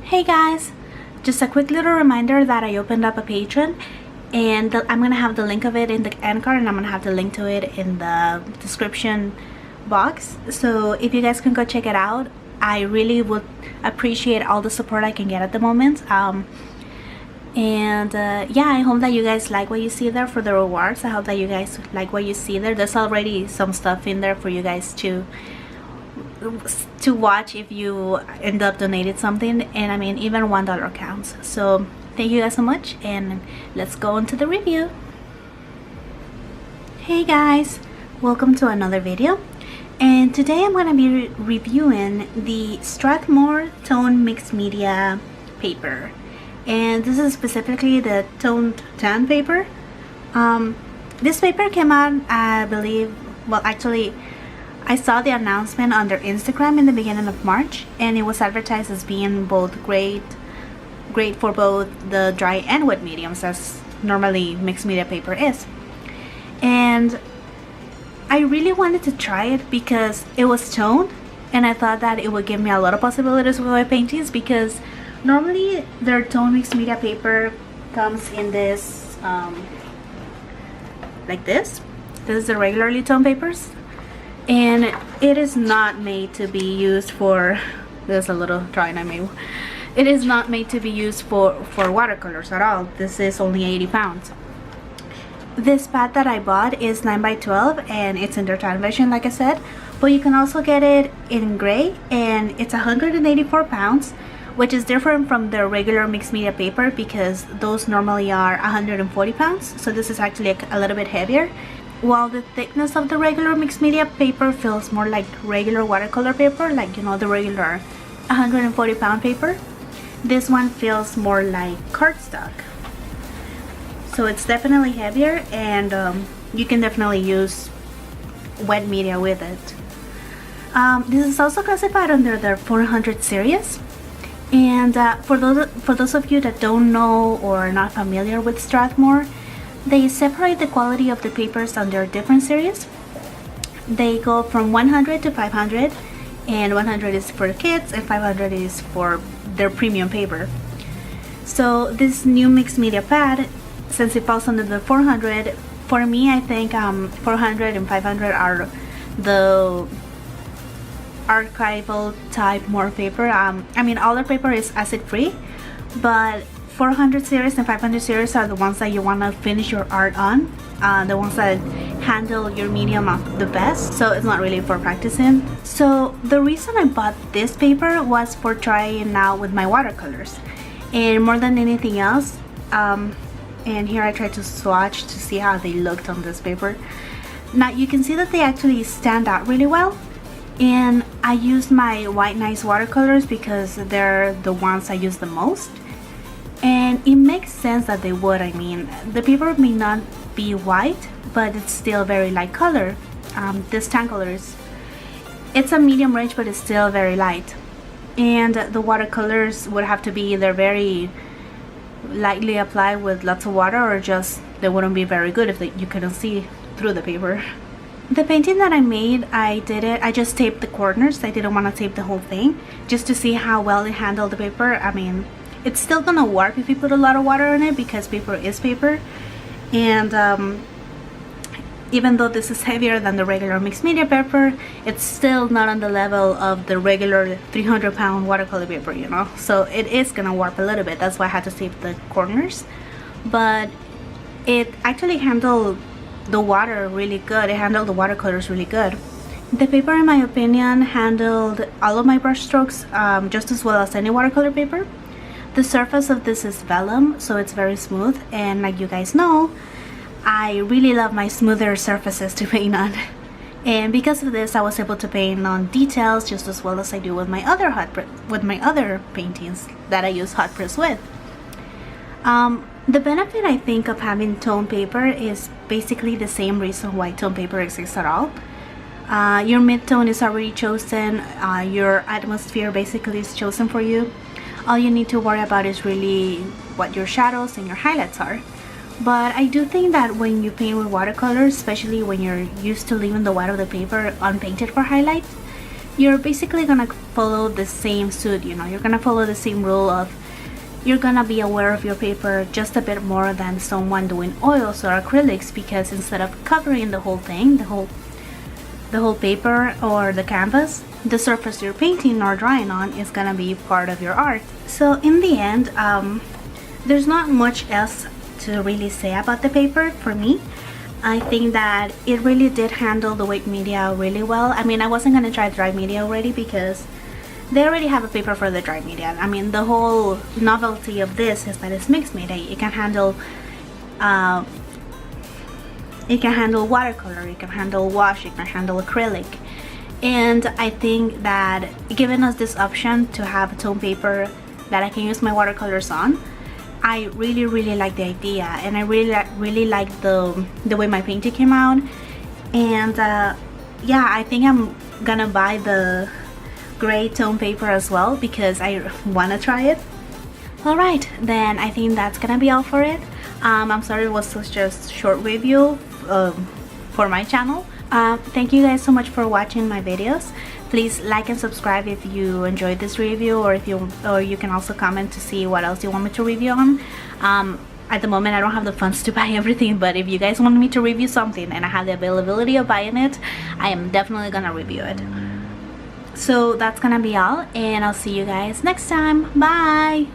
Hey guys, just a quick little reminder that I opened up a Patreon, and I'm gonna have the link of it in the end card, and I'm gonna have the link to it in the description box. So if you guys can go check it out, I really would appreciate all the support I can get at the moment. Yeah, I hope that you guys like what you see there for the rewards. I hope that you guys like what you see there. There's already some stuff in there for you guys to watch if you end up donating something, and I mean even $1 counts. So thank you guys so much, and let's go into the review. Hey guys, welcome to another video, and today I'm going to be reviewing the Strathmore Tone Mixed Media paper, and this is specifically the toned tan paper. This paper came out, I believe, well actually I saw the announcement on their Instagram in the beginning of March, and it was advertised as being both great for both the dry and wet mediums, as normally mixed media paper is. And I really wanted to try it because it was toned, and I thought that it would give me a lot of possibilities with my paintings, because normally their tone mixed media paper comes in this like this. This is the regularly toned papers, and it is not made to be used for, there's a little drawing I made, it is not made to be used for watercolors at all. This is only 80 pounds. This pad that I bought is 9x12, and it's in their tan version like I said, but you can also get it in gray, and it's 184 pounds, which is different from the regular mixed media paper because those normally are 140 pounds. So this is actually a little bit heavier. While the thickness of the regular mixed media paper feels more like regular watercolor paper, like, you know, the regular 140 pound paper, this one feels more like cardstock. So it's definitely heavier, and you can definitely use wet media with it. This is also classified under the 400 series, and for those of you that don't know or are not familiar with Strathmore, they separate the quality of the papers under different series. They go from 100 to 500, and 100 is for kids and 500 is for their premium paper. So this new mixed media pad, since it falls under the 400, for me I think 400 and 500 are the archival type more paper. I mean, all their paper is acid free, but 400 series and 500 series are the ones that you want to finish your art on, the ones that handle your medium the best, so it's not really for practicing. So the reason I bought this paper was for trying out with my watercolors, and more than anything else, and here I tried to swatch to see how they looked on this paper. Now you can see that they actually stand out really well, and I used my white nice watercolors because they're the ones I use the most. And it makes sense that they would. I mean, the paper may not be white, but it's still very light color. This tan color it's a medium range, but it's still very light. And the watercolors would have to be either very lightly applied with lots of water, or just they wouldn't be very good if you couldn't see through the paper. The painting that I made, I just taped the corners. I didn't want to tape the whole thing, just to see how well it handled the paper. I mean, it's still gonna warp if you put a lot of water on it, because paper is paper, and even though this is heavier than the regular mixed media paper, it's still not on the level of the regular 300 pound watercolor paper, you know, so it is gonna warp a little bit. That's why I had to tape the corners, but it actually handled the water really good. It handled the watercolors really good. The paper, in my opinion, handled all of my brush strokes just as well as any watercolor paper. The surface of this is vellum, so it's very smooth, and like you guys know, I really love my smoother surfaces to paint on. And because of this, I was able to paint on details just as well as I do with my other other paintings that I use hot press with. The benefit, I think, of having tone paper is basically the same reason why tone paper exists at all. Your mid-tone is already chosen, your atmosphere basically is chosen for you. All you need to worry about is really what your shadows and your highlights are. But I do think that when you paint with watercolors, especially when you're used to leaving the white of the paper unpainted for highlights, you're basically gonna follow the same suit, you know, you're gonna follow the same rule of you're gonna be aware of your paper just a bit more than someone doing oils or acrylics, because instead of covering the whole thing, the whole paper or the canvas, the surface you're painting or drawing on is gonna be part of your art. So in the end, there's not much else to really say about the paper for me. I think that it really did handle the wet media really well. I mean, I wasn't gonna try dry media already because they already have a paper for the dry media. I mean, the whole novelty of this is that it's mixed media. It can handle watercolor, it can handle wash, it can handle acrylic. And I think that giving us this option to have a tone paper that I can use my watercolors on, I really like the idea, and I really like the way my painting came out. And yeah, I think I'm gonna buy the gray tone paper as well because I want to try it. Alright, then I think that's gonna be all for it. I'm sorry it was such a short review for my channel. Thank you guys so much for watching my videos. Please like and subscribe if you enjoyed this review, or you can also comment to see what else you want me to review on. At the moment I don't have the funds to buy everything, but if you guys want me to review something and I have the availability of buying it, I am definitely gonna review it. So that's gonna be all, and I'll see you guys next time. Bye.